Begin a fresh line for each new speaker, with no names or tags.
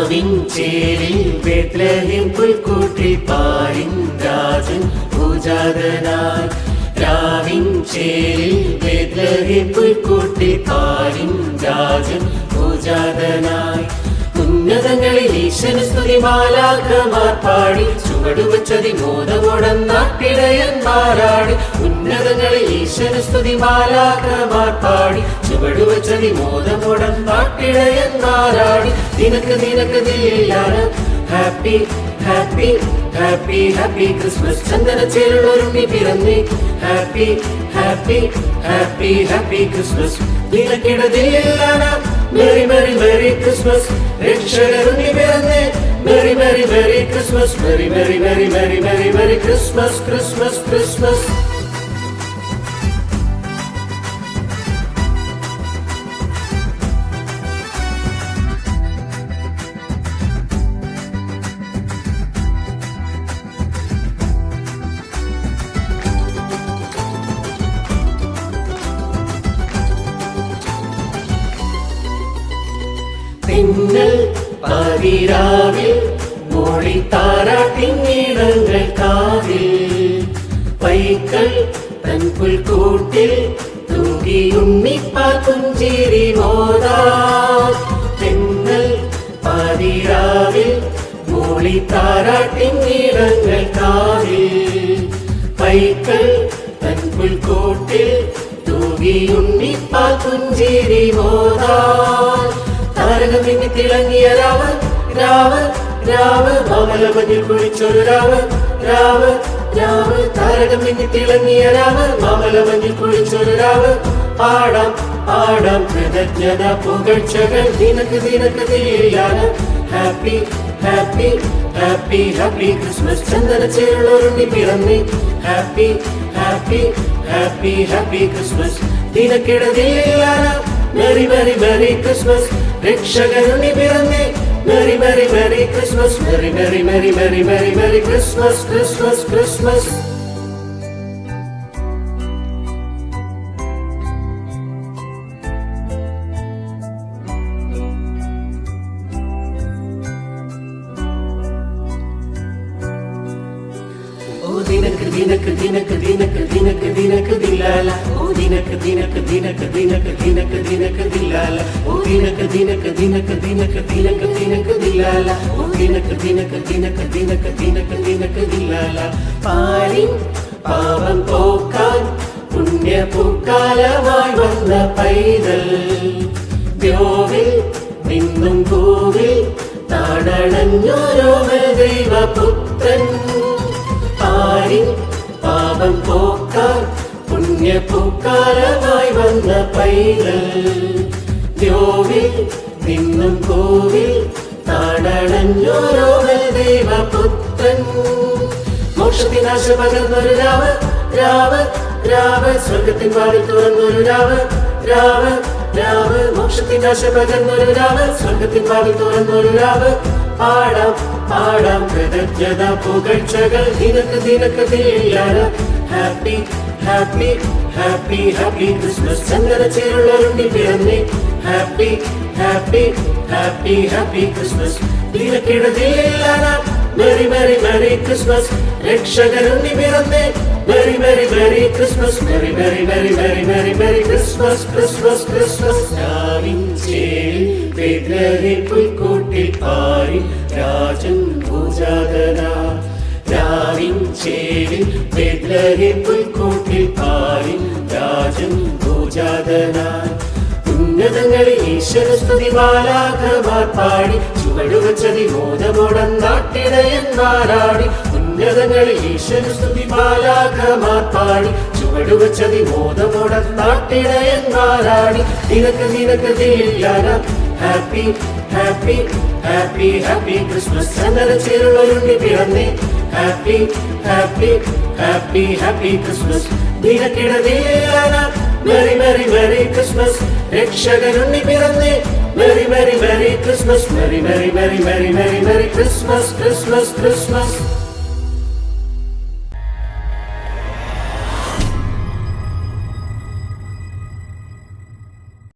ചേരിൽ ബേത്ലഹേം പുൽക്കൂട്ടിൽ പാരിൻ രാജൻ ഭൂജാതനായി. രാവിൻ ചേരിൽ ബേത്ലഹേം പുൽക്കൂട്ടിൽ പാരിൻ രാജൻ ഭൂജാതനായി. ഉന്നതങ്ങളിൽ ഈശന് സ്തുതി മാലാഖമാർ പാടി ചുവടുവച്ചതി മോദമോടന്നാട്ടിടയന്മാരാടി. ഉന്നതങ്ങളിൽ ഈശന് സ്തുതി മാലാഖമാർ പാടി ചുവടുവച്ചതി മോദമോടന്നാട്ടിടയന്മാരാടി. നിനക്ക് നിനക്ക് ദില്ലാണ് happy happy happy happy Christmas. ചന്ദനച്ചേരുള്ളൊരുണ്ണി പിറന്നേ happy happy happy happy Christmas. നിനക്കിടതില്ലാണ് മെറി മെറി മെറി ക്രിസ്മസ്. രക്ഷകരുണ്ണി പിറന്നേ merry merry merry Christmas. Merry merry merry merry merry merry Christmas Christmas Christmas. തിന്നൽ പാതിരാവിൽ മോളിത്താരാട്ടിങ്ങീണങ്ങൾ കാതിൽ. പൈക്കൾ തൻ പുൽക്കൂട്ടിൽ തൂകിയുണ്ണിപ്പാൽ പുഞ്ചിരി മോദാൻ. തിന്നൽ പാതിരാവിൽ മോളിത്താരാട്ടിങ്ങീണങ്ങൾ കാതിൽ. പൈക്കൾ തൻ പുൽക്കൂട്ടിൽ തൂകിയുണ്ണിപ്പാൽ പുഞ്ചിരി മോദാൻ. താരകം മിന്നി തിളങ്ങിയ രാവ് രാവ് രാവ് മാമലമഞ്ഞിൽ കുളിച്ചൊരു രാവ് രാവ് രാവ്. താരകം മിന്നി തിളങ്ങിയ രാവ് മാമലമഞ്ഞിൽ കുളിച്ചൊരു രാവ്. പാടാം പാടാം കൃതജ്ഞത പുകഴ്ചകൾ നിനക്ക് നിനക്ക് ദില്ലാണ് happy happy happy happy Christmas. ചന്ദനച്ചേരുള്ളൊരുണ്ണി പിറന്നേ happy happy happy happy Christmas. നിനക്കിടതില്ലാണ് മെറി മെറി മെറി ക്രിസ്മസ്. രക്ഷകരുണ്ണി പിറന്നേ merry merry merry Christmas. Merry merry merry merry merry merry Christmas Christmas Christmas. ദിനക്ക് ദിനക്ക് ദിനക്ക് ദിനക്ക് ദിനക്ക് ദിനക്ക് ദില്ലാല. ഓ ദിനക്ക് ദിനക്ക് ദിനക്ക് ദിനക്ക് ദിനക്ക് ദിനക്ക് ദില്ലാല. ഓ ദിനക്ക് ദിനക്ക് ദിനക്ക് ദിനക്ക് ദിനക്ക് ദിനക്ക് ദില്ലാല. ഓ ദിനക്ക് ദിനക്ക് ദിനക്ക് ദിനക്ക് ദിനക്ക് ദിനക്ക് ദില്ലാല. പാരിൻ പാപം പോക്കാൻ പുണ്യപൂക്കാലമായി വന്ന പൈതൽ. ദ്യോവിൽ നിന്നും പൂവിൽ താടണഞ്ഞോരോവൽ ദൈവപുത്രൻ. പാരിൻ പാപം പോക്കാൻ പുണ്യപൂക്കാലമായി വന്ന പൈതൽ. ദ്യോവിൽ നിന്നും പൂവിൽ താടണഞ്ഞോരോവൽ ദൈവപുത്രൻ. മോക്ഷത്തിനാശ പകർന്നൊരു രാവ് രാവ് രാവ്. സ്വർഗത്തിൻ വാതിൽ തുറന്നൊരു രാവ് രാവ് രാവ്. മോക്ഷത്തിനാശ പകർന്നൊരു രാവ് സ്വർഗത്തിൻ വാതിൽ തുറന്നൊരു രാവ്. പാടാം പാടാം കൃതജ്ഞത പുകഴ്ചകൾ നിനക്ക് നിനക്ക് ദില്ലാണ് happy happy happy happy Christmas. ചന്ദനച്ചേരുള്ളൊരുണ്ണി പിറന്നേ happy happy happy happy Christmas. നിനക്കിടതില്ലാണ് മെറി മെറി മെറി ക്രിസ്മസ്. രക്ഷകരുണ്ണി പിറന്നേ merry merry merry Christmas. Merry merry merry merry merry merry Christmas Christmas Christmas. രാവിൻ ചേരിൽ ബേത്ലഹേം പുൽക്കൂട്ടിൽ പാരിൻ രാജൻ ഭൂജാതനായി. രാവിൻ ചേരിൽ ബേത്ലഹേം പുൽക്കൂട്ടിൽ പാരിൻ രാജൻ ഭൂജാതനായി. ഉന്നതങ്ങളിൽ ഈശ്വര സ്തുതി മാലാഖമാർ പാടി ചുവടുവച്ചതി മോദമോടന്നാട്ടിടയന്മാരാടി. ഉന്നതങ്ങളിൽ ഈശ്വര സ്തുതി മാലാഖമാർ പാടി ചുവടുവച്ചതി മോദമോടന്നാട്ടിടയന്മാരാടി. നിനക്ക് നിനക്ക് ദില്ലാണ് happy happy happy happy Christmas. ചന്ദനച്ചേരുള്ളൊരുണ്ണി പിറന്നേ happy happy happy happy Christmas. നിനക്കിടതില്ലാണ് മെറി മെറി മെറി ക്രിസ്മസ്. രക്ഷകരുണ്ണി പിറന്നേ merry merry merry Christmas. Merry merry merry merry merry merry Christmas Christmas Christmas.